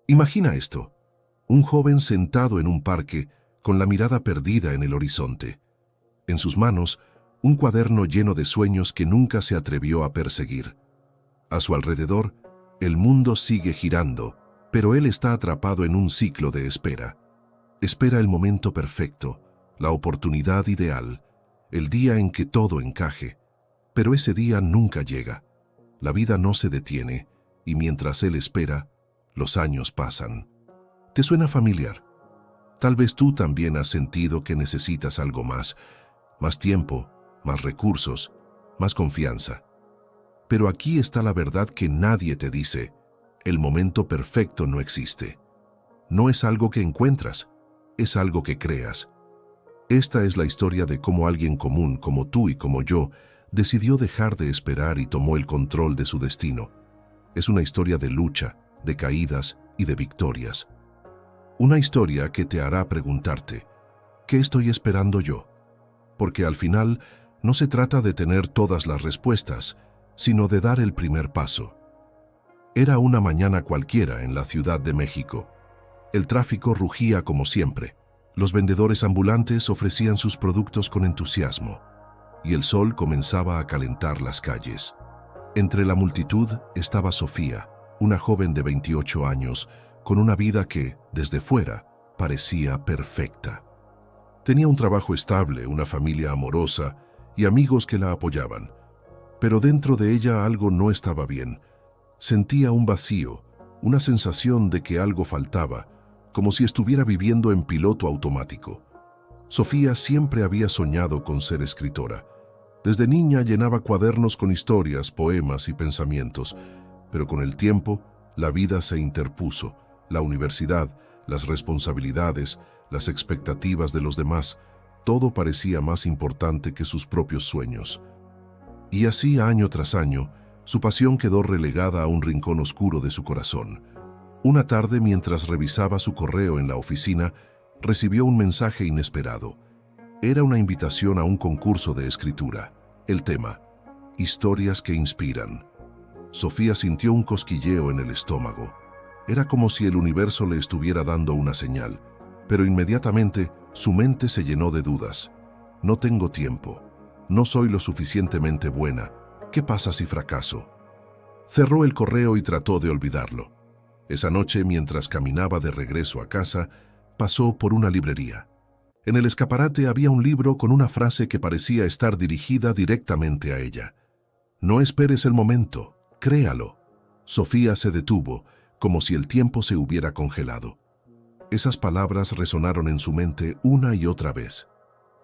Imagina esto: un joven sentado en un parque con la mirada perdida en el horizonte. En sus manos, un cuaderno lleno de sueños que nunca se atrevió a perseguir. A su alrededor, el mundo sigue girando, pero él está atrapado en un ciclo de espera. Espera el momento perfecto, la oportunidad ideal, el día en que todo encaje. Pero ese día nunca llega. La vida no se detiene, y mientras él espera, los años pasan. ¿Te suena familiar? Tal vez tú también has sentido que necesitas algo más tiempo, más recursos, más confianza. Pero aquí está la verdad que nadie te dice: el momento perfecto no existe. No es algo que encuentras, es algo que creas. Esta es la historia de cómo alguien común como tú y como yo decidió dejar de esperar y tomó el control de su destino. Es una historia de lucha, de caídas y de victorias. Una historia que te hará preguntarte: ¿qué estoy esperando yo? Porque al final no se trata de tener todas las respuestas, sino de dar el primer paso. Era una mañana cualquiera en la Ciudad de México. El tráfico rugía como siempre. Los vendedores ambulantes ofrecían sus productos con entusiasmo, y el sol comenzaba a calentar las calles. Entre la multitud estaba Sofía, una joven de 28 años, con una vida que, desde fuera, parecía perfecta. Tenía un trabajo estable, una familia amorosa y amigos que la apoyaban. Pero dentro de ella algo no estaba bien. Sentía un vacío, una sensación de que algo faltaba, como si estuviera viviendo en piloto automático. Sofía siempre había soñado con ser escritora. Desde niña llenaba cuadernos con historias, poemas y pensamientos, pero con el tiempo la vida se interpuso, la universidad, las responsabilidades, las expectativas de los demás, todo parecía más importante que sus propios sueños. Y así, año tras año, su pasión quedó relegada a un rincón oscuro de su corazón. Una tarde, mientras revisaba su correo en la oficina, recibió un mensaje inesperado. Era una invitación a un concurso de escritura. El tema: historias que inspiran. Sofía sintió un cosquilleo en el estómago. Era como si el universo le estuviera dando una señal, pero inmediatamente su mente se llenó de dudas. No tengo tiempo. No soy lo suficientemente buena. ¿Qué pasa si fracaso? Cerró el correo y trató de olvidarlo. Esa noche, mientras caminaba de regreso a casa, pasó por una librería. En el escaparate había un libro con una frase que parecía estar dirigida directamente a ella. No esperes el momento, créalo. Sofía se detuvo, como si el tiempo se hubiera congelado. Esas palabras resonaron en su mente una y otra vez.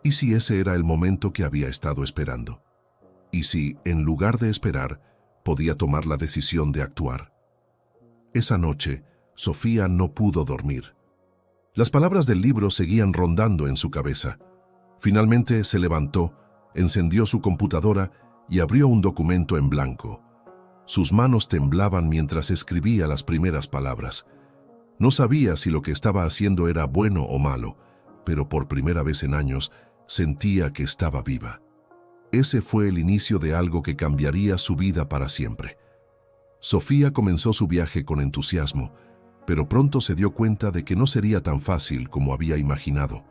¿Y si ese era el momento que había estado esperando? ¿Y si, en lugar de esperar, podía tomar la decisión de actuar? Esa noche, Sofía no pudo dormir. Las palabras del libro seguían rondando en su cabeza. Finalmente se levantó, encendió su computadora y abrió un documento en blanco. Sus manos temblaban mientras escribía las primeras palabras. No sabía si lo que estaba haciendo era bueno o malo, pero por primera vez en años sentía que estaba viva. Ese fue el inicio de algo que cambiaría su vida para siempre. Sofía comenzó su viaje con entusiasmo, pero pronto se dio cuenta de que no sería tan fácil como había imaginado.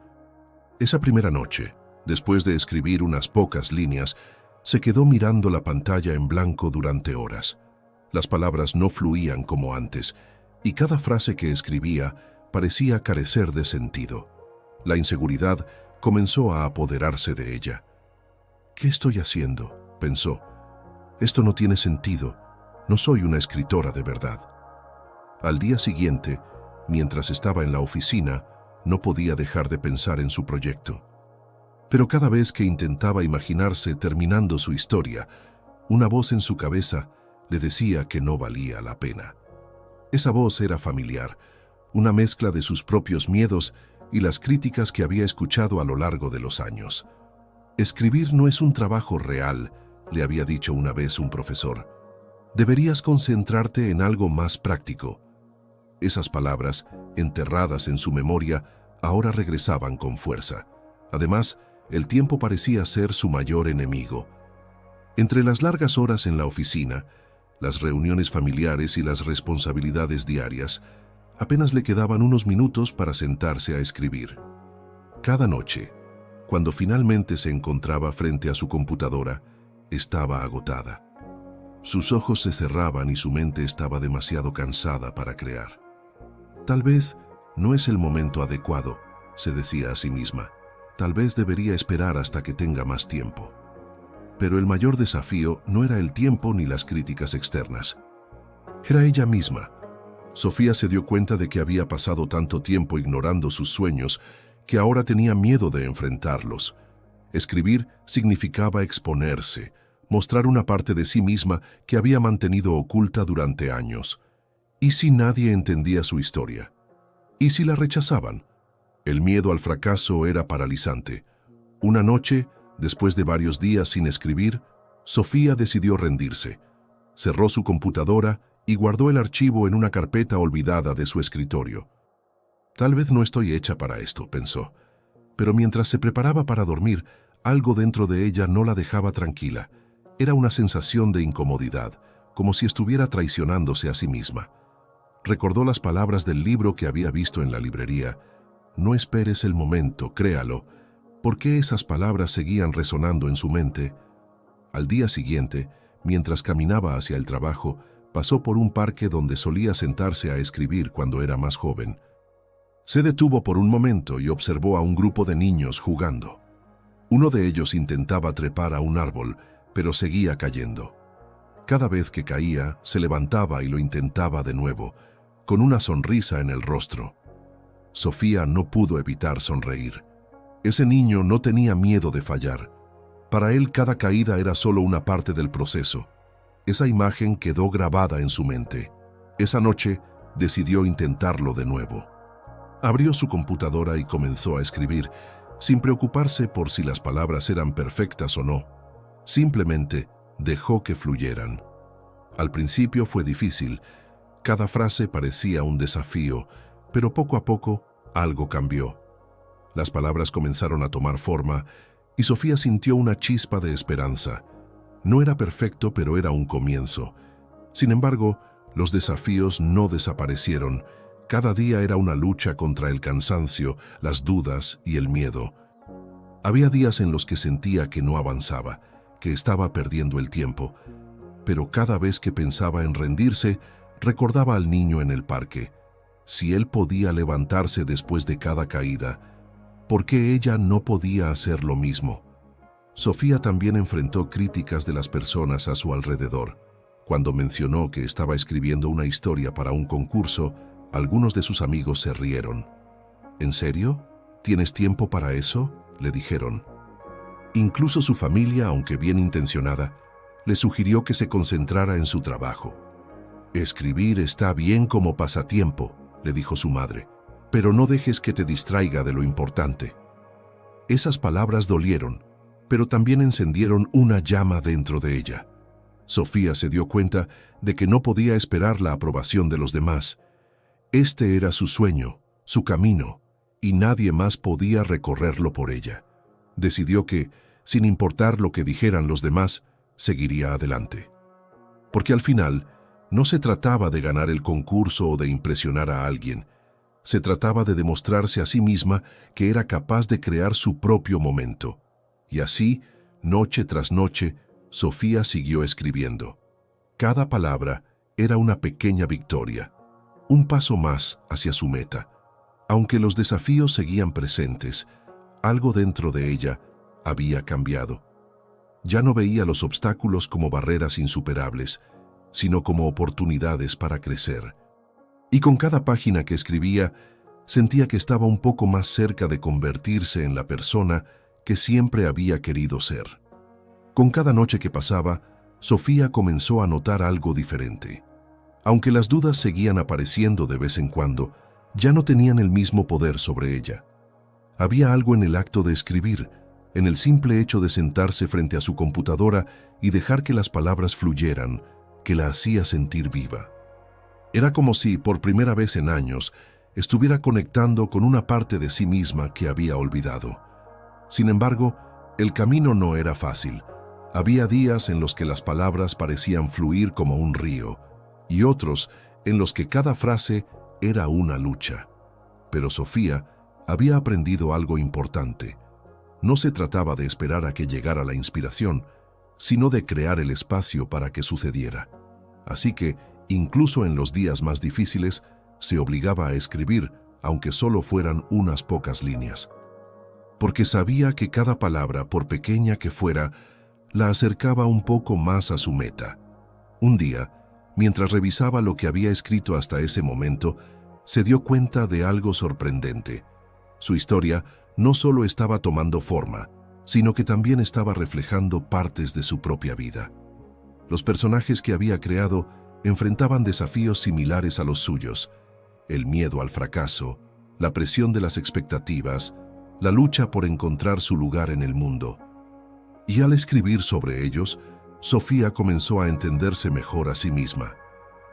Esa primera noche, después de escribir unas pocas líneas, se quedó mirando la pantalla en blanco durante horas. Las palabras no fluían como antes, y cada frase que escribía parecía carecer de sentido. La inseguridad comenzó a apoderarse de ella. ¿Qué estoy haciendo?, pensó. Esto no tiene sentido. No soy una escritora de verdad. Al día siguiente, mientras estaba en la oficina, no podía dejar de pensar en su proyecto. Pero cada vez que intentaba imaginarse terminando su historia, una voz en su cabeza le decía que no valía la pena. Esa voz era familiar, una mezcla de sus propios miedos y las críticas que había escuchado a lo largo de los años. Escribir no es un trabajo real, le había dicho una vez un profesor. Deberías concentrarte en algo más práctico. Esas palabras, enterradas en su memoria, ahora regresaban con fuerza. Además, el tiempo parecía ser su mayor enemigo. Entre las largas horas en la oficina, las reuniones familiares y las responsabilidades diarias, Apenas le quedaban unos minutos para sentarse a escribir. Cada noche, cuando finalmente se encontraba frente a su computadora, estaba agotada. Sus ojos se cerraban y su mente estaba demasiado cansada para crear. Tal vez no es el momento adecuado, se decía a sí misma. Tal vez debería esperar hasta que tenga más tiempo. Pero el mayor desafío no era el tiempo ni las críticas externas. Era ella misma. Sofía se dio cuenta de que había pasado tanto tiempo ignorando sus sueños que ahora tenía miedo de enfrentarlos. Escribir significaba exponerse, mostrar una parte de sí misma que había mantenido oculta durante años. ¿Y si nadie entendía su historia? ¿Y si la rechazaban? El miedo al fracaso era paralizante. Una noche, después de varios días sin escribir, Sofía decidió rendirse. Cerró su computadora y guardó el archivo en una carpeta olvidada de su escritorio. Tal vez no estoy hecha para esto, pensó. Pero mientras se preparaba para dormir, algo dentro de ella no la dejaba tranquila. Era una sensación de incomodidad, como si estuviera traicionándose a sí misma. Recordó las palabras del libro que había visto en la librería. No esperes el momento, créalo. ¿Por qué esas palabras seguían resonando en su mente? Al día siguiente, mientras caminaba hacia el trabajo, pasó por un parque donde solía sentarse a escribir cuando era más joven. Se detuvo por un momento y observó a un grupo de niños jugando. Uno de ellos intentaba trepar a un árbol, pero seguía cayendo. Cada vez que caía, se levantaba y lo intentaba de nuevo, con una sonrisa en el rostro. Sofía no pudo evitar sonreír. Ese niño no tenía miedo de fallar. Para él cada caída era solo una parte del proceso. Esa imagen quedó grabada en su mente. Esa noche decidió intentarlo de nuevo. Abrió su computadora y comenzó a escribir, sin preocuparse por si las palabras eran perfectas o no. Simplemente dejó que fluyeran. Al principio fue difícil. Cada frase parecía un desafío, pero poco a poco algo cambió. Las palabras comenzaron a tomar forma y Sofía sintió una chispa de esperanza. No era perfecto, pero era un comienzo. Sin embargo, los desafíos no desaparecieron. Cada día era una lucha contra el cansancio, las dudas y el miedo. Había días en los que sentía que no avanzaba, que estaba perdiendo el tiempo, pero cada vez que pensaba en rendirse, recordaba al niño en el parque. Si él podía levantarse después de cada caída, ¿por qué ella no podía hacer lo mismo? Sofía también enfrentó críticas de las personas a su alrededor. Cuando mencionó que estaba escribiendo una historia para un concurso, algunos de sus amigos se rieron. ¿En serio? ¿Tienes tiempo para eso?, le dijeron. Incluso su familia, aunque bien intencionada, le sugirió que se concentrara en su trabajo. Escribir está bien como pasatiempo, le dijo su madre, pero no dejes que te distraiga de lo importante. Esas palabras dolieron, pero también encendieron una llama dentro de ella. Sofía se dio cuenta de que no podía esperar la aprobación de los demás. Este era su sueño, su camino, y nadie más podía recorrerlo por ella. Decidió que, sin importar lo que dijeran los demás, seguiría adelante. Porque al final, no se trataba de ganar el concurso o de impresionar a alguien. Se trataba de demostrarse a sí misma que era capaz de crear su propio momento. Y así, noche tras noche, Sofía siguió escribiendo. Cada palabra era una pequeña victoria, un paso más hacia su meta. Aunque los desafíos seguían presentes, algo dentro de ella había cambiado. Ya no veía los obstáculos como barreras insuperables, sino como oportunidades para crecer. Y con cada página que escribía, sentía que estaba un poco más cerca de convertirse en la persona que siempre había querido ser. Con cada noche que pasaba, Sofía comenzó a notar algo diferente. Aunque las dudas seguían apareciendo de vez en cuando, ya no tenían el mismo poder sobre ella. Había algo en el acto de escribir, en el simple hecho de sentarse frente a su computadora y dejar que las palabras fluyeran, que la hacía sentir viva. Era como si, por primera vez en años, estuviera conectando con una parte de sí misma que había olvidado. Sin embargo, el camino no era fácil. Había días en los que las palabras parecían fluir como un río, y otros en los que cada frase era una lucha. Pero Sofía había aprendido algo importante. No se trataba de esperar a que llegara la inspiración, sino de crear el espacio para que sucediera. Así que, incluso en los días más difíciles, se obligaba a escribir, aunque solo fueran unas pocas líneas. Porque sabía que cada palabra, por pequeña que fuera, la acercaba un poco más a su meta. Un día, mientras revisaba lo que había escrito hasta ese momento, se dio cuenta de algo sorprendente. Su historia no solo estaba tomando forma, sino que también estaba reflejando partes de su propia vida. Los personajes que había creado enfrentaban desafíos similares a los suyos: el miedo al fracaso, la presión de las expectativas, la lucha por encontrar su lugar en el mundo. Y al escribir sobre ellos, Sofía comenzó a entenderse mejor a sí misma.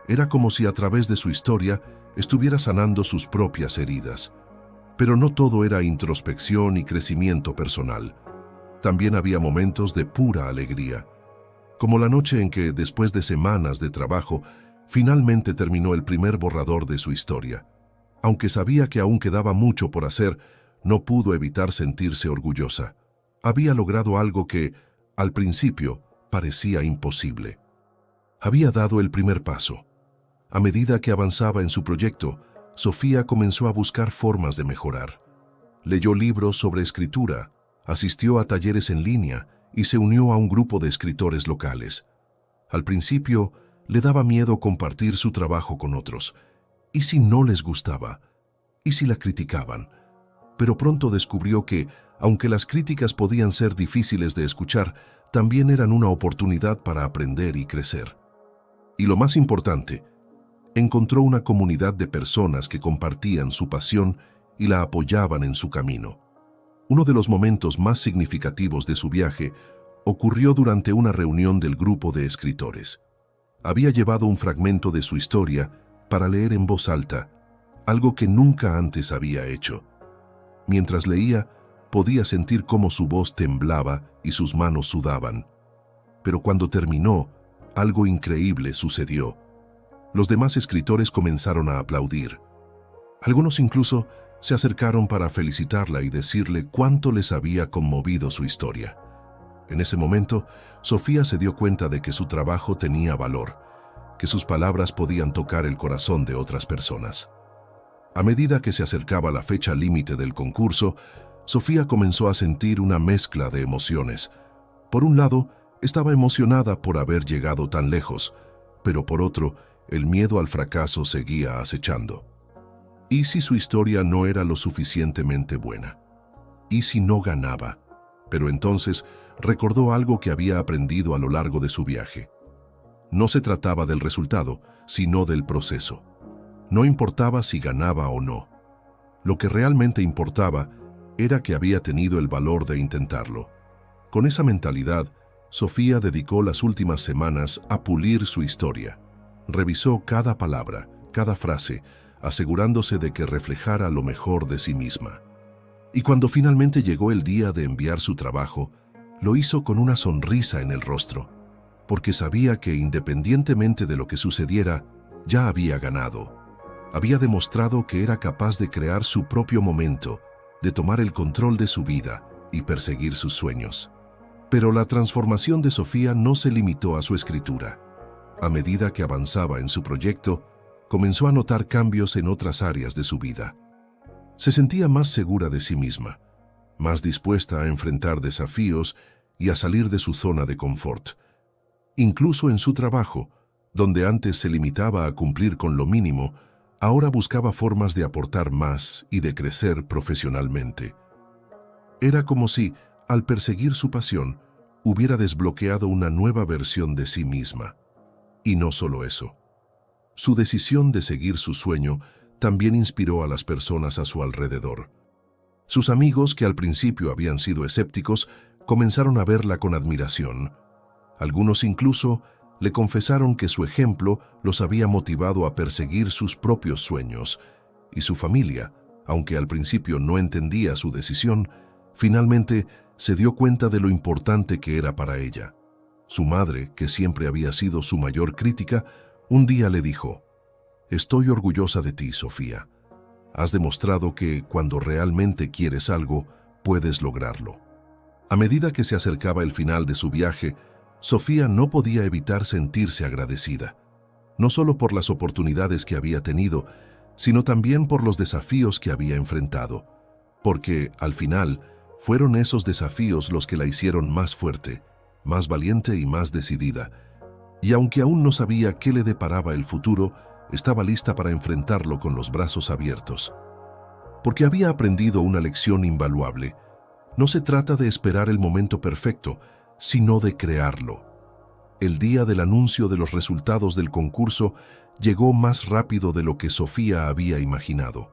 Era como si a través de su historia estuviera sanando sus propias heridas. Pero no todo era introspección y crecimiento personal. También había momentos de pura alegría, como la noche en que, después de semanas de trabajo, finalmente terminó el primer borrador de su historia. Aunque sabía que aún quedaba mucho por hacer, no pudo evitar sentirse orgullosa. Había logrado algo que, al principio, parecía imposible. Había dado el primer paso. A medida que avanzaba en su proyecto, Sofía comenzó a buscar formas de mejorar. Leyó libros sobre escritura, asistió a talleres en línea y se unió a un grupo de escritores locales. Al principio, le daba miedo compartir su trabajo con otros. ¿Y si no les gustaba? ¿Y si la criticaban? Pero pronto descubrió que, aunque las críticas podían ser difíciles de escuchar, también eran una oportunidad para aprender y crecer. Y lo más importante, encontró una comunidad de personas que compartían su pasión y la apoyaban en su camino. Uno de los momentos más significativos de su viaje ocurrió durante una reunión del grupo de escritores. Había llevado un fragmento de su historia para leer en voz alta, algo que nunca antes había hecho. Mientras leía, podía sentir cómo su voz temblaba y sus manos sudaban. Pero cuando terminó, algo increíble sucedió. Los demás escritores comenzaron a aplaudir. Algunos incluso se acercaron para felicitarla y decirle cuánto les había conmovido su historia. En ese momento, Sofía se dio cuenta de que su trabajo tenía valor, que sus palabras podían tocar el corazón de otras personas. A medida que se acercaba la fecha límite del concurso, Sofía comenzó a sentir una mezcla de emociones. Por un lado, estaba emocionada por haber llegado tan lejos, pero por otro, el miedo al fracaso seguía acechando. ¿Y si su historia no era lo suficientemente buena? ¿Y si no ganaba? Pero entonces recordó algo que había aprendido a lo largo de su viaje. No se trataba del resultado, sino del proceso. No importaba si ganaba o no. Lo que realmente importaba era que había tenido el valor de intentarlo. Con esa mentalidad, Sofía dedicó las últimas semanas a pulir su historia. Revisó cada palabra, cada frase, asegurándose de que reflejara lo mejor de sí misma. Y cuando finalmente llegó el día de enviar su trabajo, lo hizo con una sonrisa en el rostro, porque sabía que independientemente de lo que sucediera, ya había ganado. Había demostrado que era capaz de crear su propio momento, de tomar el control de su vida y perseguir sus sueños. Pero la transformación de Sofía no se limitó a su escritura. A medida que avanzaba en su proyecto, comenzó a notar cambios en otras áreas de su vida. Se sentía más segura de sí misma, más dispuesta a enfrentar desafíos y a salir de su zona de confort. Incluso en su trabajo, donde antes se limitaba a cumplir con lo mínimo, ahora buscaba formas de aportar más y de crecer profesionalmente. Era como si, al perseguir su pasión, hubiera desbloqueado una nueva versión de sí misma. Y no solo eso. Su decisión de seguir su sueño también inspiró a las personas a su alrededor. Sus amigos, que al principio habían sido escépticos, comenzaron a verla con admiración. Algunos incluso le confesaron que su ejemplo los había motivado a perseguir sus propios sueños, y su familia, aunque al principio no entendía su decisión, finalmente se dio cuenta de lo importante que era para ella. Su madre, que siempre había sido su mayor crítica, un día le dijo: Estoy orgullosa de ti, Sofía. Has demostrado que, cuando realmente quieres algo, puedes lograrlo. A medida que se acercaba el final de su viaje, Sofía no podía evitar sentirse agradecida, no solo por las oportunidades que había tenido, sino también por los desafíos que había enfrentado, porque, al final, fueron esos desafíos los que la hicieron más fuerte, más valiente y más decidida. Y aunque aún no sabía qué le deparaba el futuro, estaba lista para enfrentarlo con los brazos abiertos. Porque había aprendido una lección invaluable. No se trata de esperar el momento perfecto, sino de crearlo. El día del anuncio de los resultados del concurso llegó más rápido de lo que Sofía había imaginado.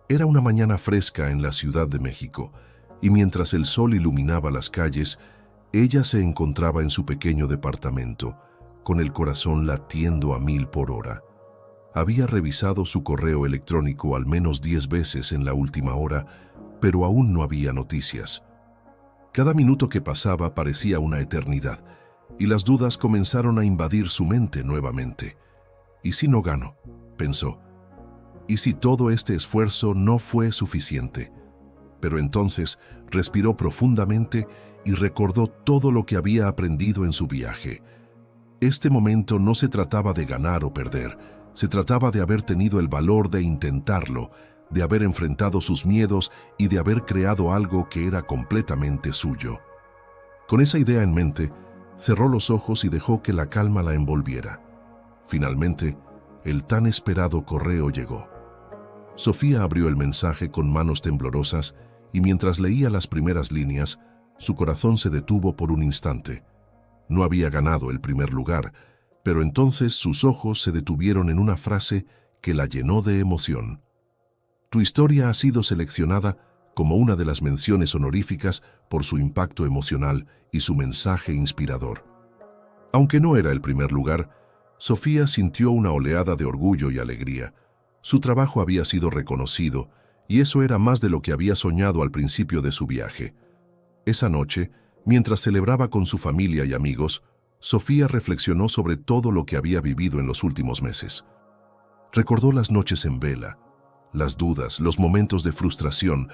Era una mañana fresca en la Ciudad de México, y mientras el sol iluminaba las calles, ella se encontraba en su pequeño departamento, con el corazón latiendo a 1000 por hora. Había revisado su correo electrónico al menos 10 veces en la última hora, pero aún no había noticias. Cada minuto que pasaba parecía una eternidad, y las dudas comenzaron a invadir su mente nuevamente. ¿Y si no gano?, pensó. ¿Y si todo este esfuerzo no fue suficiente? Pero entonces respiró profundamente y recordó todo lo que había aprendido en su viaje. Este momento no se trataba de ganar o perder, se trataba de haber tenido el valor de intentarlo, de haber enfrentado sus miedos y de haber creado algo que era completamente suyo. Con esa idea en mente, cerró los ojos y dejó que la calma la envolviera. Finalmente, el tan esperado correo llegó. Sofía abrió el mensaje con manos temblorosas y mientras leía las primeras líneas, su corazón se detuvo por un instante. No había ganado el primer lugar, pero entonces sus ojos se detuvieron en una frase que la llenó de emoción. Tu historia ha sido seleccionada como una de las menciones honoríficas por su impacto emocional y su mensaje inspirador. Aunque no era el primer lugar, Sofía sintió una oleada de orgullo y alegría. Su trabajo había sido reconocido, y eso era más de lo que había soñado al principio de su viaje. Esa noche, mientras celebraba con su familia y amigos, Sofía reflexionó sobre todo lo que había vivido en los últimos meses. Recordó las noches en vela, las dudas, los momentos de frustración,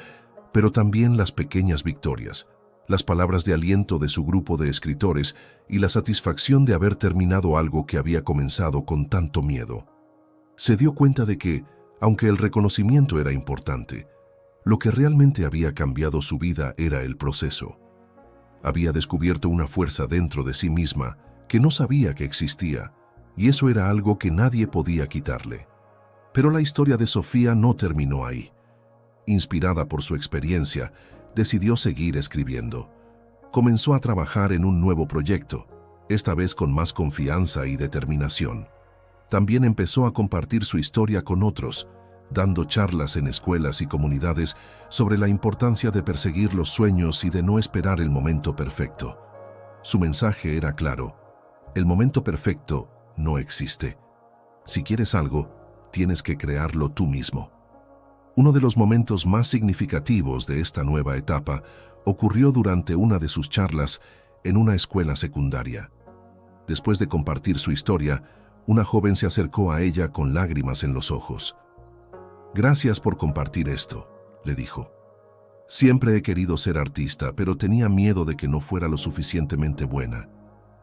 pero también las pequeñas victorias, las palabras de aliento de su grupo de escritores y la satisfacción de haber terminado algo que había comenzado con tanto miedo. Se dio cuenta de que, aunque el reconocimiento era importante, lo que realmente había cambiado su vida era el proceso. Había descubierto una fuerza dentro de sí misma que no sabía que existía, y eso era algo que nadie podía quitarle. Pero la historia de Sofía no terminó ahí. Inspirada por su experiencia, decidió seguir escribiendo. Comenzó a trabajar en un nuevo proyecto, esta vez con más confianza y determinación. También empezó a compartir su historia con otros, dando charlas en escuelas y comunidades sobre la importancia de perseguir los sueños y de no esperar el momento perfecto. Su mensaje era claro: el momento perfecto no existe. Si quieres algo, tienes que crearlo tú mismo. Uno de los momentos más significativos de esta nueva etapa ocurrió durante una de sus charlas en una escuela secundaria. Después de compartir su historia, una joven se acercó a ella con lágrimas en los ojos. «Gracias por compartir esto», le dijo. «Siempre he querido ser artista, pero tenía miedo de que no fuera lo suficientemente buena.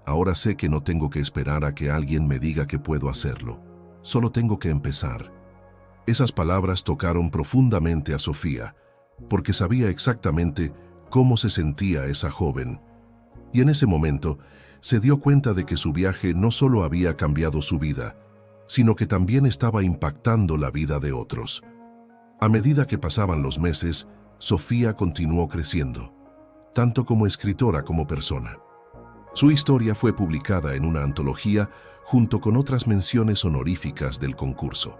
Ahora sé que no tengo que esperar a que alguien me diga que puedo hacerlo. Solo tengo que empezar». Esas palabras tocaron profundamente a Sofía, porque sabía exactamente cómo se sentía esa joven. Y en ese momento se dio cuenta de que su viaje no solo había cambiado su vida, sino que también estaba impactando la vida de otros. A medida que pasaban los meses, Sofía continuó creciendo, tanto como escritora como persona. Su historia fue publicada en una antología junto con otras menciones honoríficas del concurso,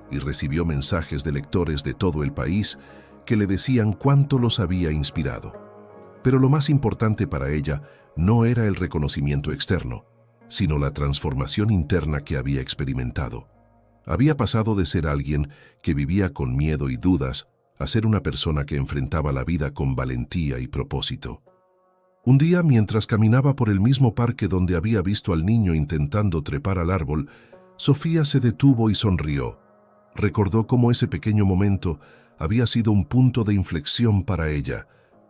y recibió mensajes de lectores de todo el país que le decían cuánto los había inspirado. Pero lo más importante para ella no era el reconocimiento externo, sino la transformación interna que había experimentado. Había pasado de ser alguien que vivía con miedo y dudas a ser una persona que enfrentaba la vida con valentía y propósito. Un día, mientras caminaba por el mismo parque donde había visto al niño intentando trepar al árbol, Sofía se detuvo y sonrió. Recordó cómo ese pequeño momento había sido un punto de inflexión para ella,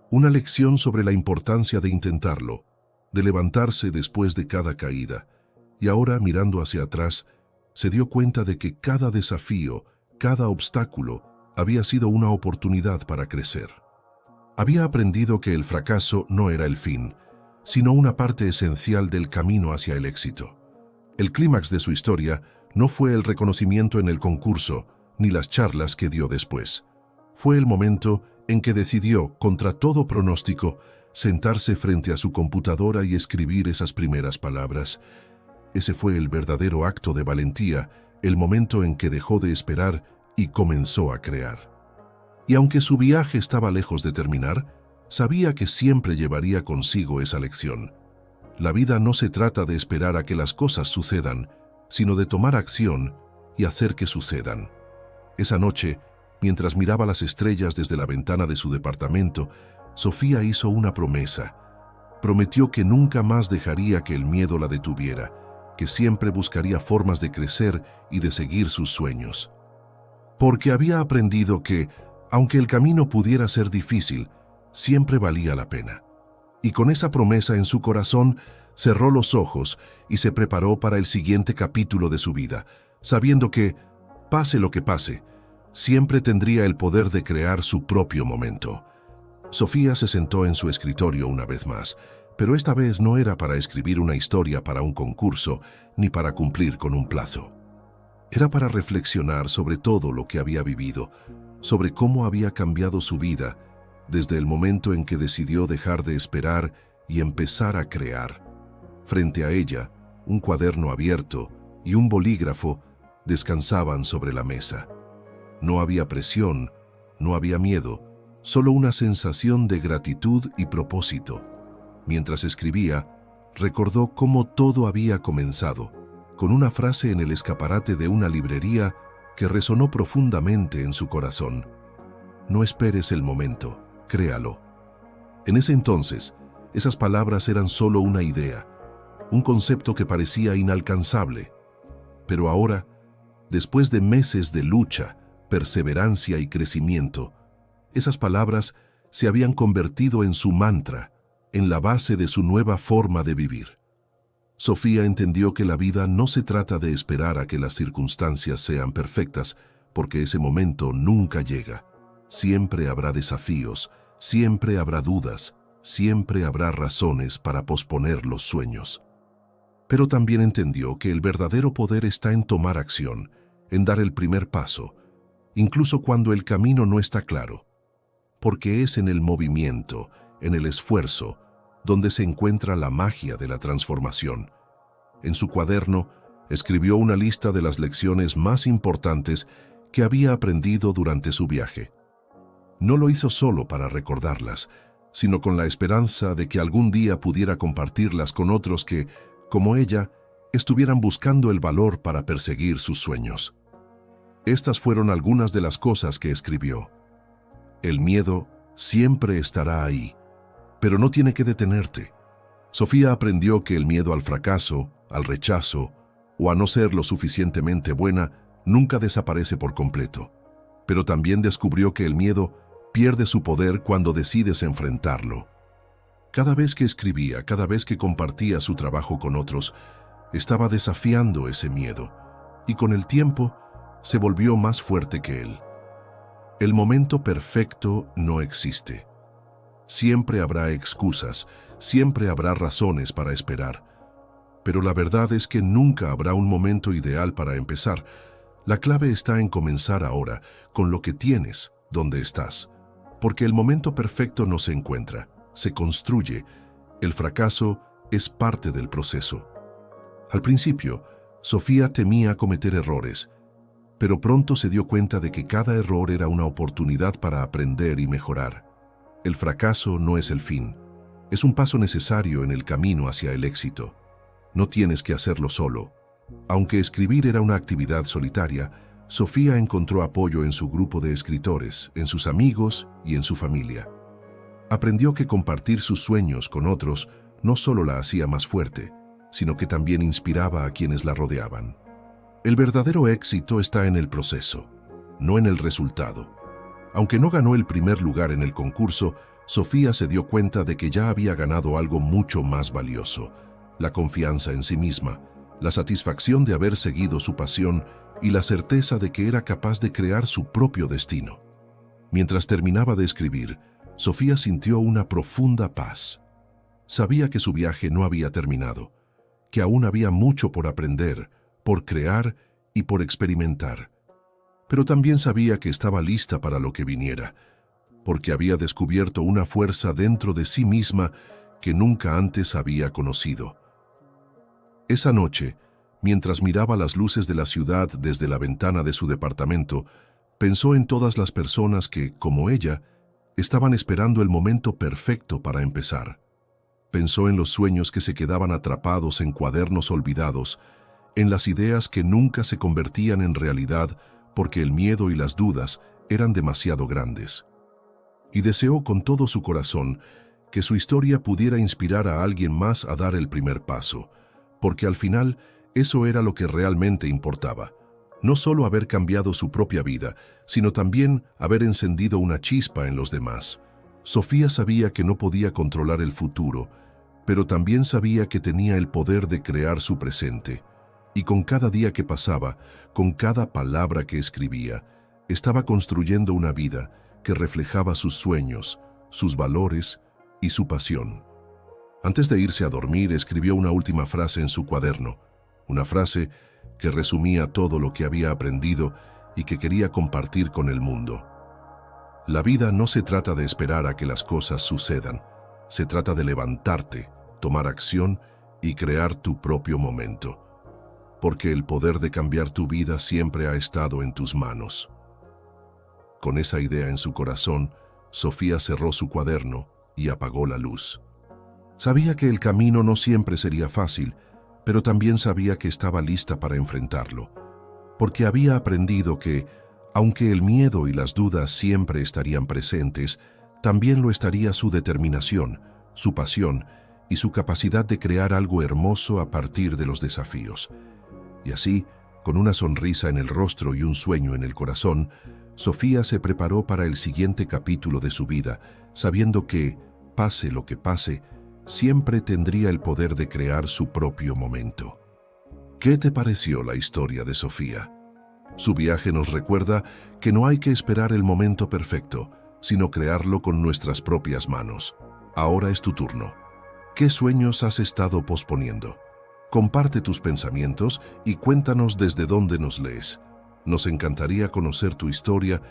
una lección sobre la importancia de intentarlo, de levantarse después de cada caída. Y ahora, mirando hacia atrás, se dio cuenta de que cada desafío, cada obstáculo, había sido una oportunidad para crecer. Había aprendido que el fracaso no era el fin, sino una parte esencial del camino hacia el éxito. El clímax de su historia no fue el reconocimiento en el concurso, ni las charlas que dio después. Fue el momento en que decidió, contra todo pronóstico, sentarse frente a su computadora y escribir esas primeras palabras. Ese fue el verdadero acto de valentía, el momento en que dejó de esperar y comenzó a crear. Y aunque su viaje estaba lejos de terminar, sabía que siempre llevaría consigo esa lección. La vida no se trata de esperar a que las cosas sucedan, sino de tomar acción y hacer que sucedan. Esa noche, mientras miraba las estrellas desde la ventana de su departamento, Sofía hizo una promesa. Prometió que nunca más dejaría que el miedo la detuviera, que siempre buscaría formas de crecer y de seguir sus sueños. Porque había aprendido que, aunque el camino pudiera ser difícil, siempre valía la pena. Y con esa promesa en su corazón, cerró los ojos y se preparó para el siguiente capítulo de su vida, sabiendo que, pase lo que pase, siempre tendría el poder de crear su propio momento. Sofía se sentó en su escritorio una vez más, pero esta vez no era para escribir una historia para un concurso, ni para cumplir con un plazo. Era para reflexionar sobre todo lo que había vivido, sobre cómo había cambiado su vida desde el momento en que decidió dejar de esperar y empezar a crear. Frente a ella, un cuaderno abierto y un bolígrafo descansaban sobre la mesa. No había presión, no había miedo, solo una sensación de gratitud y propósito. Mientras escribía, recordó cómo todo había comenzado, con una frase en el escaparate de una librería que resonó profundamente en su corazón. No esperes el momento, créalo. En ese entonces, esas palabras eran solo una idea, un concepto que parecía inalcanzable. Pero ahora, después de meses de lucha, perseverancia y crecimiento, esas palabras se habían convertido en su mantra, en la base de su nueva forma de vivir. Sofía entendió que la vida no se trata de esperar a que las circunstancias sean perfectas, porque ese momento nunca llega. Siempre habrá desafíos, siempre habrá dudas, siempre habrá razones para posponer los sueños. Pero también entendió que el verdadero poder está en tomar acción, en dar el primer paso, incluso cuando el camino no está claro, porque es en el movimiento, en el esfuerzo, donde se encuentra la magia de la transformación. En su cuaderno, escribió una lista de las lecciones más importantes que había aprendido durante su viaje. No lo hizo solo para recordarlas, sino con la esperanza de que algún día pudiera compartirlas con otros que, como ella, estuvieran buscando el valor para perseguir sus sueños. Estas fueron algunas de las cosas que escribió. El miedo siempre estará ahí, pero no tiene que detenerte. Sofía aprendió que el miedo al fracaso, al rechazo o a no ser lo suficientemente buena nunca desaparece por completo. Pero también descubrió que el miedo pierde su poder cuando decides enfrentarlo. Cada vez que escribía, cada vez que compartía su trabajo con otros, estaba desafiando ese miedo, y con el tiempo se volvió más fuerte que él. El momento perfecto no existe. Siempre habrá excusas, siempre habrá razones para esperar. Pero la verdad es que nunca habrá un momento ideal para empezar. La clave está en comenzar ahora, con lo que tienes, donde estás. Porque el momento perfecto no se encuentra, se construye. El fracaso es parte del proceso. Al principio, Sofía temía cometer errores, pero pronto se dio cuenta de que cada error era una oportunidad para aprender y mejorar. El fracaso no es el fin, es un paso necesario en el camino hacia el éxito. No tienes que hacerlo solo. Aunque escribir era una actividad solitaria, Sofía encontró apoyo en su grupo de escritores, en sus amigos y en su familia. Aprendió que compartir sus sueños con otros no solo la hacía más fuerte, sino que también inspiraba a quienes la rodeaban. El verdadero éxito está en el proceso, no en el resultado. Aunque no ganó el primer lugar en el concurso, Sofía se dio cuenta de que ya había ganado algo mucho más valioso: la confianza en sí misma, la satisfacción de haber seguido su pasión y la certeza de que era capaz de crear su propio destino. Mientras terminaba de escribir, Sofía sintió una profunda paz. Sabía que su viaje no había terminado, que aún había mucho por aprender, por crear y por experimentar. Pero también sabía que estaba lista para lo que viniera, porque había descubierto una fuerza dentro de sí misma que nunca antes había conocido. Esa noche, mientras miraba las luces de la ciudad desde la ventana de su departamento, pensó en todas las personas que, como ella, estaban esperando el momento perfecto para empezar. Pensó en los sueños que se quedaban atrapados en cuadernos olvidados, en las ideas que nunca se convertían en realidad porque el miedo y las dudas eran demasiado grandes. Y deseó con todo su corazón que su historia pudiera inspirar a alguien más a dar el primer paso, porque al final eso era lo que realmente importaba. No solo haber cambiado su propia vida, sino también haber encendido una chispa en los demás. Sofía sabía que no podía controlar el futuro, pero también sabía que tenía el poder de crear su presente. Y con cada día que pasaba, con cada palabra que escribía, estaba construyendo una vida que reflejaba sus sueños, sus valores y su pasión. Antes de irse a dormir, escribió una última frase en su cuaderno, una frase que resumía todo lo que había aprendido y que quería compartir con el mundo. La vida no se trata de esperar a que las cosas sucedan, se trata de levantarte, tomar acción y crear tu propio momento, porque el poder de cambiar tu vida siempre ha estado en tus manos. Con esa idea en su corazón, Sofía cerró su cuaderno y apagó la luz. Sabía que el camino no siempre sería fácil, pero también sabía que estaba lista para enfrentarlo, porque había aprendido que, aunque el miedo y las dudas siempre estarían presentes, también lo estaría su determinación, su pasión y su capacidad de crear algo hermoso a partir de los desafíos. Y así, con una sonrisa en el rostro y un sueño en el corazón, Sofía se preparó para el siguiente capítulo de su vida, sabiendo que, pase lo que pase, siempre tendría el poder de crear su propio momento. ¿Qué te pareció la historia de Sofía? Su viaje nos recuerda que no hay que esperar el momento perfecto, sino crearlo con nuestras propias manos. Ahora es tu turno. ¿Qué sueños has estado posponiendo? Comparte tus pensamientos y cuéntanos desde dónde nos lees. Nos encantaría conocer tu historia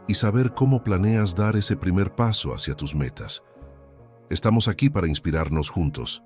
y saber cómo planeas dar ese primer paso hacia tus metas. Estamos aquí para inspirarnos juntos.